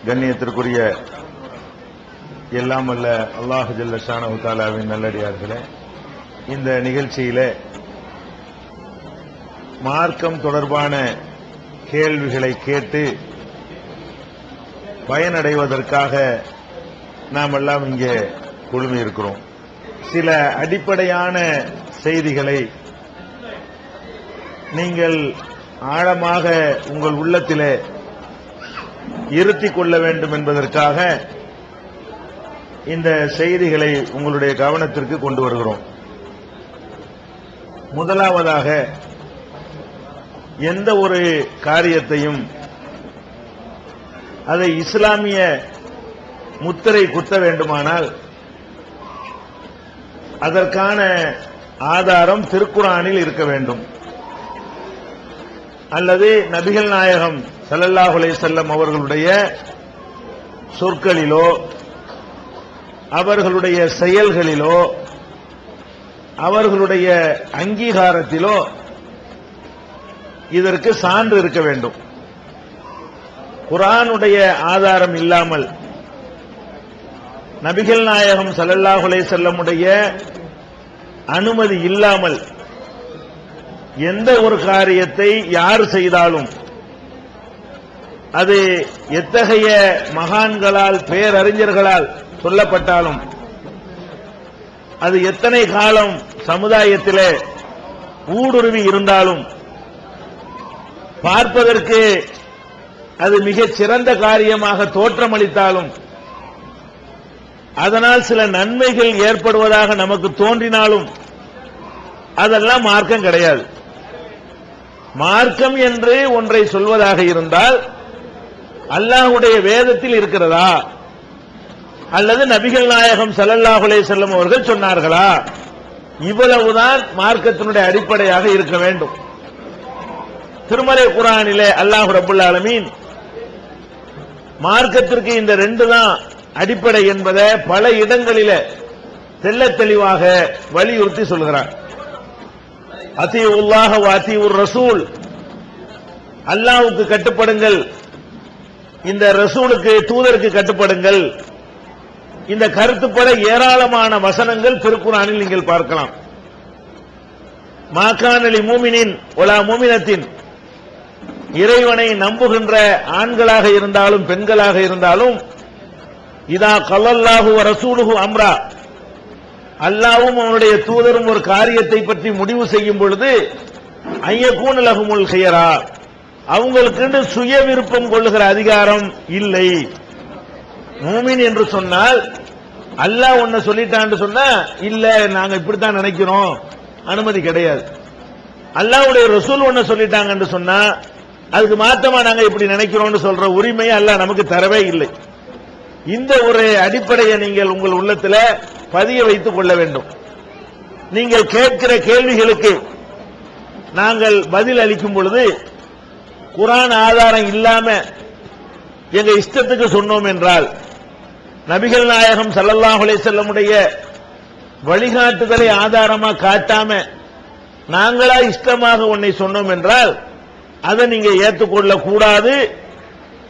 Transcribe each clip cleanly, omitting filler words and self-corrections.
கண்ணியத்திற்குரிய எல்லாம் வல்ல அல்லாஹ் ஜல்ல ஷானஹு தஆலாவின் நல்லடியார்களே, இந்த நிகழ்ச்சியிலே மார்க்கம் தொடர்பான கேள்விகளை கேட்டு பயனடைவதற்காக நாம் எல்லாம் இங்கே குழுமி இருக்கிறோம். சில அடிப்படையான செய்திகளை நீங்கள் ஆழமாக உங்கள் உள்ளத்திலே இருத்திக் கொள்ள வேண்டும் என்பதற்காக இந்த செய்திகளை உங்களுடைய கவனத்திற்கு கொண்டு வருகிறோம். முதலாவதாக, எந்த ஒரு காரியத்தையும் அதை இஸ்லாமிய முத்திரை குத்த வேண்டுமானால் அதற்கான ஆதாரம் திருக்குர்ஆனில் இருக்க வேண்டும், அல்லது நபிகள் நாயகம் ஸல்லல்லாஹு அலைஹி வஸல்லம் அவர்களுடைய சொற்களிலோ அவர்களுடைய செயல்களிலோ அவர்களுடைய அங்கீகாரத்திலோ இதற்கு சான்று இருக்க வேண்டும். குர்ஆனுடைய ஆதாரம் இல்லாமல், நபிகள் நாயகம் ஸல்லல்லாஹு அலைஹி வஸல்லமுடைய அனுமதி இல்லாமல் எந்த ஒரு காரியத்தை யார் செய்தாலும், அது எத்தகைய மகான்களால் பேரறிஞர்களால் சொல்லப்பட்டாலும், அது எத்தனை காலம் சமுதாயத்திலே ஊடுருவி இருந்தாலும், பார்ப்பதற்கு அது மிகச் சிறந்த காரியமாக தோற்றமளித்தாலும், அதனால் சில நன்மைகள் ஏற்படுவதாக நமக்கு தோன்றினாலும், அதெல்லாம் மார்க்கம் கிடையாது. மார்க்கம் என்று ஒன்றை சொல்வதாக இருந்தால் அல்லாஹ்வுடைய வேதத்தில் இருக்கிறதா, அல்லது நபிகள் நாயகம் ஸல்லல்லாஹு அலைஹி வஸல்லம் அவர்கள் சொன்னார்களா? இவ்வளவுதான் மார்க்கத்தினுடைய அடிப்படையாக இருக்க வேண்டும். திருமறை குர்ஆனிலே அல்லாஹ் ரப்பல் ஆலமீன் மார்க்கத்திற்கு இந்த ரெண்டு தான் அடிப்படை என்பதை பல இடங்களிலே தெள்ளத் தெளிவாக வலியுறுத்தி சொல்கிறார். அத்தீஉல்லாஹ வ அத்தீஉர் ரசூல், அல்லாஹ்வுக்கு கட்டுப்படுங்கள், இந்த ரசூலுக்கு தூதருக்கு கட்டுப்படுங்கள். இந்த கருத்துப்பட ஏராளமான வசனங்கள் திருக்குர்ஆனில் நீங்கள் பார்க்கலாம். மா கான லில் முஃமினின் வலா முஃமினத்தின், இறைவனை நம்புகின்ற ஆண்களாக இருந்தாலும் பெண்களாக இருந்தாலும், இதா கல்லல்லாஹு வ ரசூலுஹு அம்ரா, அல்லாஹ்வும் அவனுடைய தூதரும் ஒரு காரியத்தை பற்றி முடிவு செய்யும் பொழுது, ஐயகூன லஹுமுல் ஹியரா, அவங்களுக்கு சுய விருப்பம் கொள்ளுகிற அதிகாரம் இல்லை. மூமின் என்று சொன்னால் அல்லாஹ் ஒன்ன சொல்லிட்டான்னு சொன்னா, இல்ல நாங்க இப்படித்தான் நினைக்கிறோம், அனுமதி கிடையாது. அல்லாஹ்வுடைய ரசூல் ஒன்ன சொல்லிட்டாங்கன்னு சொன்னா அதுக்கு மாத்தமா நாங்க இப்படி நினைக்கிறோம்னு சொல்ற உரிமையை அல்லாஹ் நமக்கு தரவே இல்லை. இந்த ஒரு அடிப்படையை நீங்கள் உங்கள் உள்ளத்தில் பதிய வைத்துக் கொள்ள வேண்டும். நீங்கள் கேட்கிற கேள்விகளுக்கு நாங்கள் பதில் அளிக்கும் பொழுது குர்ஆன் ஆதாரம் இல்லாம எங்க இஷ்டத்துக்கு சொன்னோம் என்றால், நபிகள் நாயகம் ஸல்லல்லாஹு அலைஹி வஸல்லமுடைய வழிகாட்டுதலை ஆதாரமா காட்டாம நாங்களா இஷ்டமாக ஒன்றை சொன்னோம் என்றால் அதை நீங்க ஏற்றுக்கொள்ள கூடாது.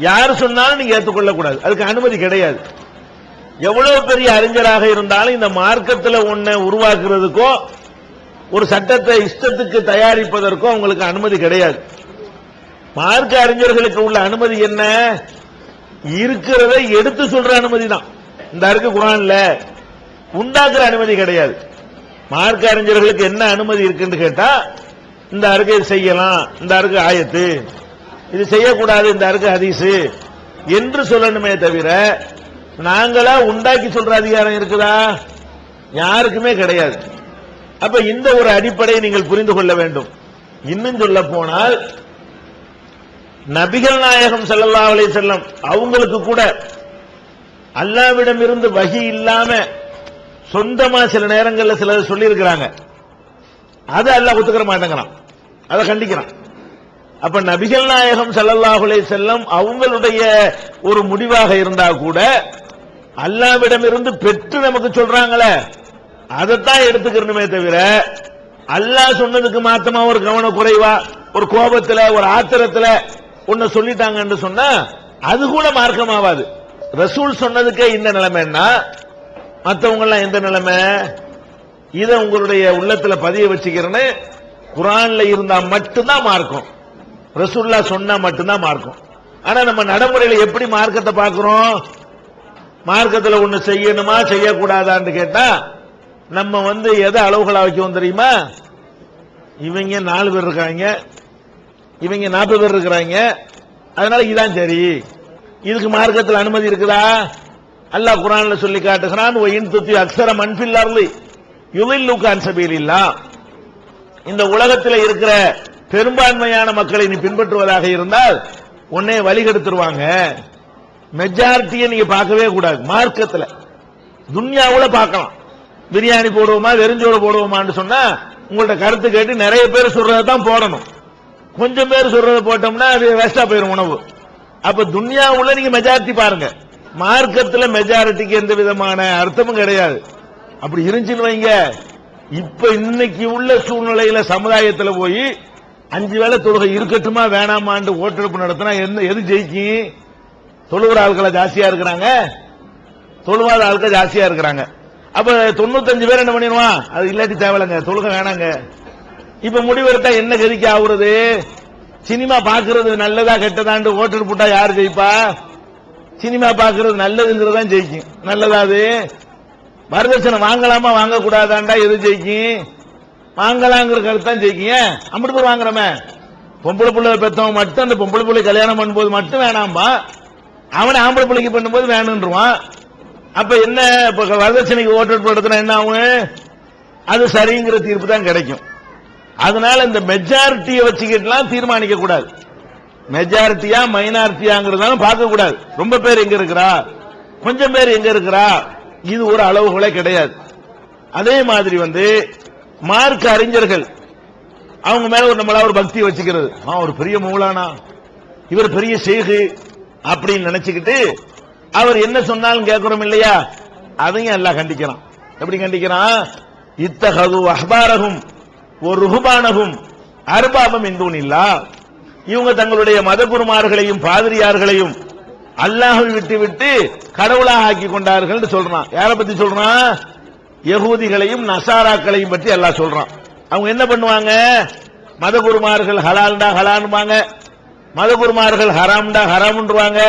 யார் சொன்னாலும் நீங்க ஏற்றுக்கொள்ள கூடாது, அதுக்கு அனுமதி கிடையாது. எவ்வளவு பெரிய அறிஞராக இருந்தாலும் இந்த மார்க்கத்தில் ஒன்றை உருவாக்குறதுக்கோ ஒரு சட்டத்தை இஷ்டத்துக்கு தயாரிப்பதற்கோ உங்களுக்கு அனுமதி கிடையாது. மார்க்க அறிஞர்களுக்கு உள்ள அனுமதி என்ன? இருக்கிறதை எடுத்து சொல்ற அனுமதி தான். இந்த இருக்கு குர்ஆன்ல, உண்டாக்குற அனுமதி கிடையாது. மார்க்க அறிஞர்களுக்கு என்ன அனுமதி இருக்குன்னு கேட்டா, இந்த அருக்கு செய்யலாம், இந்த அருக்கு ஆயத்து, இது செய்யக்கூடாது, இந்த அருக்கு ஹதீஸ் என்று சொல்லணுமே தவிர நாங்களா உண்டாக்கி சொல்ற அதிகாரம் இருக்குதா? யாருக்குமே கிடையாது. அப்ப இந்த ஒரு அடிப்படையை நீங்கள் புரிந்து கொள்ள வேண்டும். இன்னும் சொல்ல போனால், நபிகள் நாயகம் ஸல்லல்லாஹு அலைஹி வஸல்லம் அவங்களுக்கு கூட அல்லாஹ்விடம் இருந்து வஹி இல்லாம சொந்தமா சில நேரங்களில் சிலர் சொல்லி இருக்கிறாங்க. அதை அல்லாஹ் ஒத்துக்கிற மாட்டேங்கிறான், அதை கண்டிக்கிறான். அப்ப நபிகள் நாயகம் ஸல்லல்லாஹு அலைஹி வஸல்லம் அவங்களுடைய ஒரு முடிவாக இருந்தா கூட அல்லாஹ்விடம் இருந்து பெற்று நமக்கு சொல்றாங்களே, அதைத்தான் எடுத்துக்கிறணுமே தவிர அல்லாஹ் சொன்னதுக்கு மாத்தமா ஒரு கவன குறைவா ஒரு கோபத்துல ஒரு ஆத்திரத்துல ஒன்னு சொல்லிட்டாங்கன்னு சொன்னா அது கூட மார்க்கமாவாது. ரசூல் சொன்னதுக்கே இந்த நிலைமைன்னா மற்றவங்க எல்லாம் எந்த நிலைமை? இதை உங்களுடைய உள்ளத்துல பதிய வச்சுக்கிறேன்னு குர்ஆன்ல இருந்தா மட்டும்தான் மார்க்கம், ரசூல்லா சொன்னா மட்டும்தான் மார்க்கம். ஆனா நம்ம நடைமுறையில எப்படி மார்க்கத்தை பார்க்கிறோம்? மார்க்கத்தில் ஒண்ணு செய்யணுமா செய்யக்கூடாதான்னு கேட்டா நம்ம எதை அளவுகளா வைக்கும் தெரியுமா? இவங்க 4 பேர் இருக்காங்க, இவங்க 40 பேர் இருக்கிறாங்க, அதனால இதான் சரி. இதுக்கு மார்க்கத்தில் அனுமதி இருக்குதா? அல்லாஹ் குர்ஆன்ல சொல்லி காட்டுகிறான், வயின் துத்தி அக்ஸர மன் ஃபில் அர்லி யுதில்லுக அன் சபீலில்லாஹ். இந்த உலகத்தில் இருக்கிற பெரும்பான்மையான மக்களை நீ பின்பற்றுவதாக இருந்தால் உன்னை வழிகெடுத்துருவாங்க. மெஜாரிட்டியை நீங்க பார்க்கவே கூடாது. மார்க்கத்தில் துன்யாவுல பார்க்கலாம். பிரியாணி போடுவோமா வெறிஞ்சோடு போடுவோமான்னு சொன்னா உங்கள்ட்ட கருத்து கேட்டு நிறைய பேர் சொல்றதான் போடணும். கொஞ்சம் பேர் சொல்றத போட்டோம்னா அது வேஸ்டா போயிடும் உணவு. அப்ப துன்யாவுல நீங்க மெஜாரிட்டி பாருங்க. மார்க்கத்தில் மெஜாரிட்டிக்கு எந்த விதமான அர்த்தமும் கிடையாது. அப்படி இருந்துச்சுன்னு வைங்க, இப்ப இன்னைக்கு உள்ள சூழ்நிலையில சமுதாயத்தில் போய் 5 வேளை தொழுகை இருக்கட்டுமா வேணாமான்னு ஓட்டெடுப்பு நடத்தினா எது ஜெயிக்கும்? தொழுகிற ஆட்கள் ஜாஸ்தியா இருக்கிறாங்க, தொழுவாத ஆட்கள் ஜாஸ்தியா இருக்கிறாங்க. அப்ப 95 பேர் என்ன பண்ணிடுவான்? அது இல்லாட்டி தேவையில்லைங்க, தொழுகை வேணாங்க. இப்ப முடிவெடுத்தா என்ன கதிக்கு ஆகுறது? சினிமா பாக்குறது நல்லதா கெட்டதாண்டு ஓட்டெடுப்பு போட்டா யாரு ஜெயிப்பா? சினிமா பாக்குறது நல்லதுங்கிறதான் ஜெயிக்கும். நல்லதா? அது வரதட்சணை வாங்கலாமா வாங்க கூடாதாண்டா எது ஜெயிக்கும்? வாங்கலாங்கிற கருத்தான் ஜெயிக்கும். அப்படி பேர் வாங்குறமே. பொம்பளை பிள்ளை பெற்றவன் மட்டும் அந்த பொம்பளை பிள்ளை கல்யாணம் பண்ணும்போது மட்டும் வேணாம்பா, அவனை ஆம்பளை பிள்ளைக்கு பண்ணும்போது வேணும்ன்றான். அப்ப என்ன வரதட்சணைக்கு ஓட்டெடுப்பு நடத்தினா என்ன ஆகும்? அது சரிங்கிற தீர்ப்பு தான் கிடைக்கும். அதனால இந்த மெஜாரிட்டியை வச்சுக்கிட்டுலாம் தீர்மானிக்க கூடாது. மெஜாரிட்டியா மைனாரிட்டியாங்கிறதாலும் பார்க்க கூடாது. ரொம்ப பேர் எங்க இருக்கிறா, கொஞ்சம் பேர் எங்க இருக்கிறா, இது ஒரு அளவுகளே கிடையாது. அதே மாதிரி மார்க்க அறிஞர்கள் அவங்க மேல நம்மளா ஒரு பக்தி வச்சுக்கிறது. ஒரு பெரிய மௌலானா, இவர் பெரிய ஷேகு அப்படின்னு நினைச்சுக்கிட்டு அவர் என்ன சொன்னாலும் கேட்கிறோம் இல்லையா? அதையும் எல்லாம் கண்டிக்கிறான். எப்படி கண்டிக்கிறான்? இத்தகது அஹ்பாரஹும் ஒரு ருஹ்பானஹும் அர்பாபம் மின் தூனில்லாஹ். இவங்க தங்களுடைய மதகுருமார்களையும் பாதிரியார்களையும் அல்லாஹ்வை விட்டு கடவுளாக ஆக்கி கொண்டார்கள் சொல்றான். யாரை பத்தி சொல்றான்? யகூதிகளையும் நசாராக்களையும் பற்றி அல்லாஹ் சொல்றான். அவங்க என்ன பண்ணுவாங்க? மதகுருமார்கள் ஹலால்டா ஹலான்பாங்க, மதகுருமார்கள் ஹராம்டா ஹராம்ன்றுவாங்க.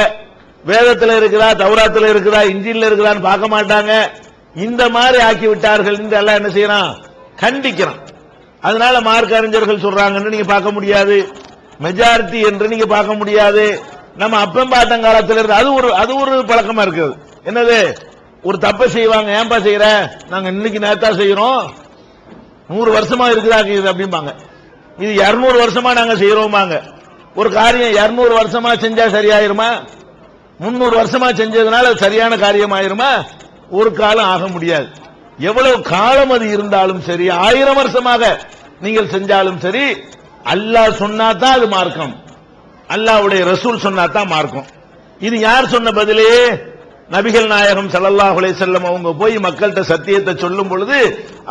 வேதத்தில் இருக்குதா, தௌராத்தில் இருக்குதா, இன்ஜில்ல இருக்குதான்னு பார்க்க மாட்டாங்க. இந்த மாதிரி ஆக்கி விட்டார்கள் என்று அல்லாஹ் என்ன செய்யறான்? கண்டிக்கிறான். அதனால மார்க்க அறிஞர்கள் சொல்றாங்கன்னு நீங்க பார்க்க முடியாது, மெஜாரிட்டி என்று நீங்க பார்க்க முடியாது. நம்ம அப்பம்பாட்டம் காலத்தில் இருந்து அது ஒரு பழக்கமா இருக்குது. என்னது? ஒரு தப்பை செய்வாங்க, ஏன்பா செய்யற? நாங்க இன்னைக்கு நேத்தா செய்யறோம், 100 வருஷமா இருக்குதா இது அப்படிம்பாங்க. இது 200 வருஷமா நாங்க செய்யறோமாங்க. ஒரு காரியம் 200 வருஷமா செஞ்சா சரியாயிருமா? 300 வருஷமா செஞ்சதுனால சரியான காரியம் ஆயிருமா? ஒரு காலம் ஆக முடியாது. எவ்வளவு காலம் அது இருந்தாலும் சரி, 1000 வருஷமாக நீங்கள் செஞ்சாலும் சரி, அல்லாஹ் சொன்னாதான் அது மார்க்கம், அல்லாஹ்வுடைய ரசூல் சொன்னாதான் மார்க்கம். இது யார் சொன்ன பதிலே? நபிகள் நாயகம் ஸல்லல்லாஹு அலைஹி வஸல்லம் அவங்க போய் மக்கள்கிட்ட சத்தியத்தை சொல்லும் பொழுது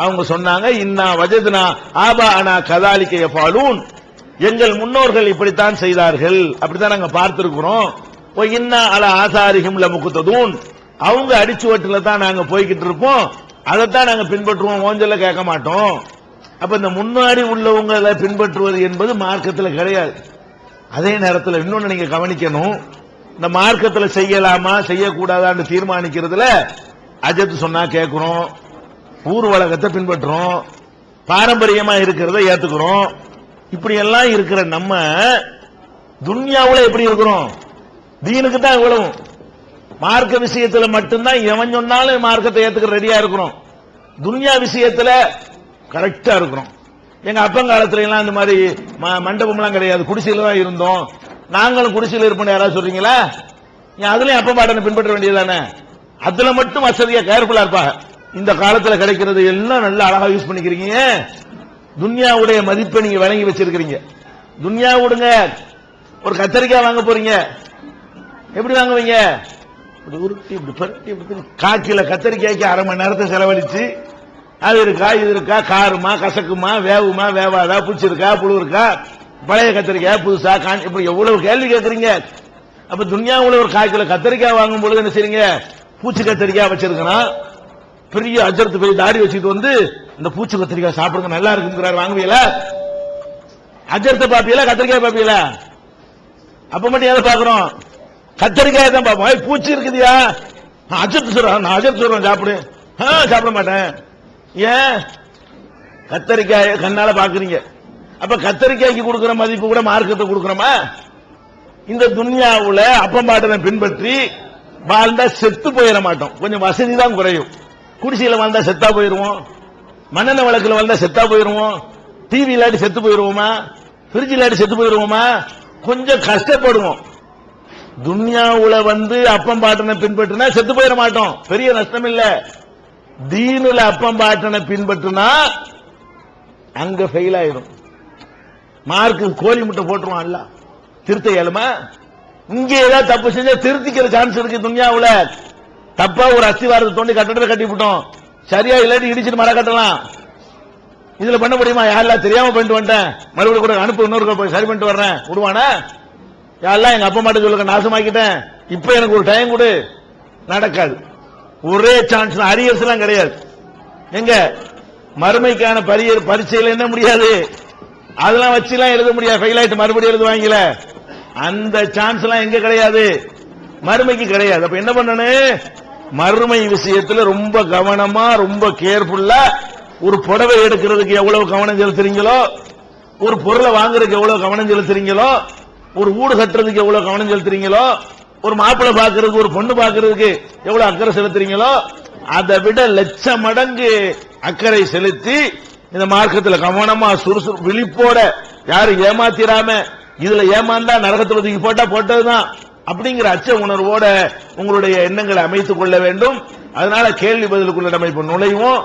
அவங்க சொன்னாங்க, இன்னா வஜத்னா ஆபாஅனா கதாலிக யஃபாலூன், எங்கள் முன்னோர்கள் இப்படித்தான் செய்தார்கள், அப்படித்தான் நாங்க பார்த்திருக்கிறோம். இன்னா அலா ஆசாரிஹிம் லமுக்ததூன், அவங்க அடிச்சுவட்டுல தான் நாங்க போய்கிட்டு இருப்போம், அதைத்தான் நாங்க பின்பற்றுவோம், ஓஞ்சல கேட்க மாட்டோம். அப்ப இந்த முன்னாடி உள்ளவங்களை பின்பற்றுவது என்பது மார்க்கத்தில் கிடையாது. அதே நேரத்தில் இன்னொன்னு நீங்க கவனிக்கணும், இந்த மார்க்கத்தில் செய்யலாமா செய்யக்கூடாதான்னு தீர்மானிக்கிறதுல அஜத் சொன்னா கேட்கிறோம், ஊர் வழக்கத்தை பின்பற்றுறோம், பாரம்பரியமா இருக்கிறத ஏத்துக்கிறோம். இப்படி எல்லாம் இருக்கிற நம்ம துன்யாவுல எப்படி இருக்கிறோம்? தீனுக்கு தான் இவ்வளவு. மார்க்க விஷயத்துல மட்டும்தான் எவன் சொன்னாலும் மார்க்கத்தை ஏத்துக்க ரெடியா இருக்கிறோம். துன்யா விஷயத்துல கரெக்டா இருக்கிறோம். எங்க அப்பங்காலத்துல எல்லாம் இந்த மாதிரி மண்டபம் எல்லாம் கிடையாது, குடிசையில தான் இருந்தோம். நாங்களும் குடிசையில் இருப்போம் யாராவது சொல்றீங்களா? அதுலயும் அப்ப பாட்டனை பின்பற்ற வேண்டியதானே? அதுல மட்டும் வசதியா கேர்ஃபுல்லா இருப்பாங்க. இந்த காலத்துல கிடைக்கிறது எல்லாம் நல்லா அழகா யூஸ் பண்ணிக்கிறீங்க. துன்யாவுடைய மதிப்பை நீங்க வழங்கி வச்சிருக்கிறீங்க. துன்யா விடுங்க, ஒரு கத்தரிக்காய் வாங்க போறீங்க, எப்படி வாங்குவீங்க? இப்படி உருட்டி இப்படி பரட்டி இப்படி காய்ச்சல கத்தரிக்காய்க்கு 1/2 மணி நேரத்தை செலவழிச்சு அது இருக்கா இது இருக்கா, காருமா கசக்குமா, வேவுமா வேவாதா, பூச்சி இருக்கா புழு இருக்கா, பழைய கத்திரிக்காய் புதுசா, இப்படி எவ்வளவு கேள்வி கேட்கறீங்க. அப்ப துன்யாவுல ஒரு 1/4 கிலோ கத்தரிக்காய் வாங்கும் பொழுது என்ன செய்றீங்க? பூச்சி கத்தரிக்காய் வச்சிருக்கணும், பெரிய அஜர்த்து பெரிய தாடி வச்சுட்டு வந்து இந்த பூச்சி கத்திரிக்காய் சாப்பிடுங்க நல்லா இருக்குங்கிறார், வாங்குவீங்களா? அஜர்த்த பாப்பீங்களா கத்திரிக்காய் பாப்பீங்களா? அப்ப மட்டும் எதை பாக்குறோம்? கத்தரிக்காய் தான் பார்ப்போம். பூச்சி இருக்குதியா, அஜர்த்து சொல்றேன், நான் அஜர்த்து சொல்றேன் சாப்பிடு, சாப்பிட மாட்டேன். ஏன்? கத்தரிக்காய கண்ணால பாக்குறீங்க. அப்ப கத்தரிக்காய்க்கு கொடுக்கிற மதிப்பு கூட மார்க்கத்தை கொடுக்கிறோமா? இந்த துன்யாவுல அப்பம் பாட்டனை பின்பற்றி வாழ்ந்தா செத்து போயிட மாட்டோம், கொஞ்சம் வசதி தான் குறையும். குடிசையில வாழ்ந்தா செத்தா போயிருவோம், மண்ணெண்ண வழக்குல வாழ்ந்தா செத்தா போயிருவோம், டிவி இல்லாட்டி செத்து போயிருவோமா, பிரிட்ஜ் இல்லாட்டி செத்து போயிருவோமா, கொஞ்சம் கஷ்டப்படுவோம். துன்யாவுல அப்பம் பாட்டனை பின்பற்றினா செத்து போயிட மாட்டோம், பெரிய நஷ்டம் இல்ல. தீனுல அப்பம் பாட்டனை பின்பற்றினா அங்க ஃபெயில் ஆயிரும். மார்க்கு கோழி முட்டை போட்டுருவான், இல்ல திருத்த இயலுமா? இங்க ஏதாவது தப்பு செஞ்சா திருத்திக்கிற சான்ஸ் இருக்கு. துன்யாவுல தப்பா ஒரு அஸ்திவாரத்தை தோண்டி கட்டடத்தை கட்டி விட்டோம், சரியா இல்லாட்டி இடிச்சிட்டு மர கட்டலாம். இதுல பண்ண முடியுமா? யாரெல்லாம் தெரியாம பண்ணிட்டு வந்துட்டேன், மறுபடியும் கூட அனுப்பு, இன்னொரு போய் சரி பண்ணிட்டு வர்றேன், விடுவானா? யாரெல்லாம் எங்க அப்பா மாட்ட சொல்லுங்க நாசமாக்கிட்டேன், இப்ப எனக்கு ஒரு டைம் கொடு, நடக்காது. ஒரே சான்ஸ், அரியர்ஸ் எல்லாம் கிடையாது. எங்க மறுமைக்கான பரீட்சையில் என்ன முடியாது, அதெல்லாம் வச்சுலாம் எழுத முடியாது, ஃபெயில் ஆயிட்டு மறுபடியும் எழுதுவாங்கல, அந்த சான்ஸ் எல்லாம் எங்க கிடையாது, மறுமைக்கு கிடையாது. அப்ப என்ன பண்ணணும்? மறுமை விஷயத்துல ரொம்ப கவனமா, ரொம்ப கேர்ஃபுல்லா, ஒரு புடவை எடுக்கிறதுக்கு எவ்வளவு கவனம் செலுத்துறீங்களோ, ஒரு பொருளை வாங்குறதுக்கு எவ்வளவு கவனம் செலுத்துறீங்களோ, ஒரு வீடு கட்டுறதுக்கு எவ்வளவு கவனம் செலுத்துறீங்களோ, ஒரு மாப்பிள்ளை பாக்குறதுக்கு ஒரு பொண்ணு பாக்குறதுக்கு எவ்வளவு அக்கறை செலுத்துறீங்களோ, அதை விட லட்சம் மடங்கு அக்கறை செலுத்தி இந்த மார்க்கத்தில் கவனமா சுறுசுறு விழிப்போட, யாரும் ஏமாத்திராம, இதுல ஏமாந்தா நரகத்துல தூக்கி போட்டா போட்டதுதான் அப்படிங்கிற அச்ச உணர்வோட உங்களுடைய எண்ணங்களை அமைத்துக் கொள்ள வேண்டும். அதனால கேள்வி பதிலுக்குள்ள நம்ம இப்ப நுழைவோம்.